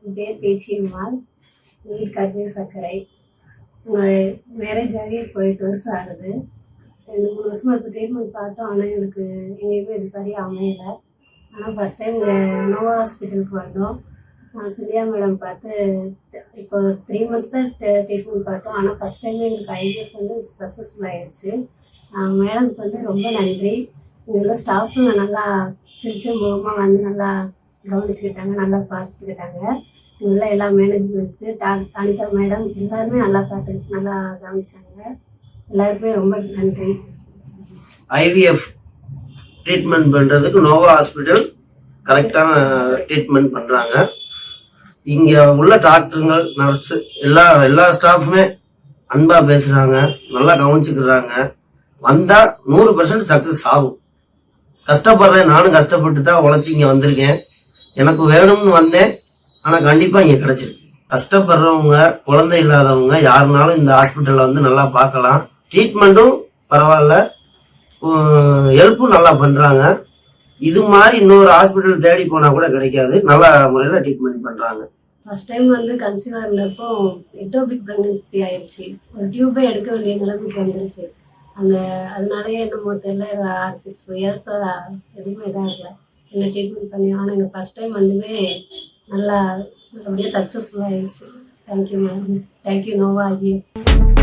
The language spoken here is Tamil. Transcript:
என் பேர் பேச்சியம்மாள், வீடு கருவேல் சர்க்கரை. மேரேஜ் ஆகி இப்போ 8 வருஷம் ஆகுது. 2-3 வருஷமா இப்போ ட்ரீட்மெண்ட் பார்த்தோம். ஆனால் எங்களுக்கு எங்கேயுமே இது சரியாக அமையலை. ஆனால் ஃபஸ்ட் டைம் இங்கே நோவா ஹாஸ்பிட்டலுக்கு வந்தோம். சுதியா மேடம் பார்த்து இப்போ 3 மந்த்ஸ் தான் ட்ரீட்மெண்ட் பார்த்தோம். ஆனால் ஃபஸ்ட் டைம் எங்களுக்கு ஐவிஎஃப் வந்து சக்ஸஸ்ஃபுல் ஆகிடுச்சு. மேடம்க்கு வந்து ரொம்ப நன்றி. இங்கே உள்ள ஸ்டாஃப்ஸும் நல்லா சிரிச்ச முகமாக வந்து நல்லா கவனிச்சுக்கிட்டாங்க, நல்லா பார்த்துக்கிட்டாங்க. இங்கே உள்ள எல்லா மேனேஜ்மெண்ட்டு அனிதா மேடம் எல்லாருமே நல்லா நல்லா கவனிச்சாங்க. எல்லாருக்குமே ரொம்ப நன்றி. ஐவிஎஃப் ட்ரீட்மெண்ட் பண்ணுறதுக்கு நோவா ஹாஸ்பிட்டல் கரெக்டான ட்ரீட்மெண்ட் பண்ணுறாங்க. இங்கே உள்ள டாக்டருங்கள், நர்ஸு எல்லா ஸ்டாஃபுமே அன்பாக பேசுகிறாங்க, நல்லா கவனிச்சுக்கிறாங்க. வந்தால் 100% சக்ஸஸ் ஆகும். கஷ்டப்படுறேன், நானும் கஷ்டப்பட்டு தான் உழைச்சி இங்கே வந்திருக்கேன். எனக்கு வேணும்னு வந்தேன், ஆனால் கண்டிப்பாக இங்கே கிடச்சிருக்கு. கஷ்டப்படுறவங்க, குழந்தை இல்லாதவங்க யாருனாலும் இந்த ஹாஸ்பிட்டலில் வந்து நல்லா பார்க்கலாம். ட்ரீட்மெண்ட்டும் பரவாயில்ல, ஹெல்ப்பும் நல்லா பண்ணுறாங்க. இது மாதிரி இன்னொரு ஹாஸ்பிட்டல் தேடி போனால் கூட கிடைக்காது. நல்ல முறையில் ட்ரீட்மெண்ட் பண்ணுறாங்க. ஃபர்ஸ்ட் டைம் வந்து கன்சீவாக இருந்தப்போ எக்டோபிக் ப்ரெக்னன்சி ஆயிடுச்சு. ஒரு டியூபே எடுக்க வேண்டிய நிலைமைக்கு வந்துருச்சு. அதனாலேயே என்னமோ தெரியல, 6-6 இயர்ஸாக எதுவுமே இதாக இல்லை. என்ன ட்ரீட்மெண்ட் பண்ணி ஆனால் எங்கள் ஃபஸ்ட் டைம் வந்துமே நல்லா நல்லபடியாக சக்ஸஸ்ஃபுல்லாக ஆயிடுச்சு. Thank you madam. Thank you Nova IVF.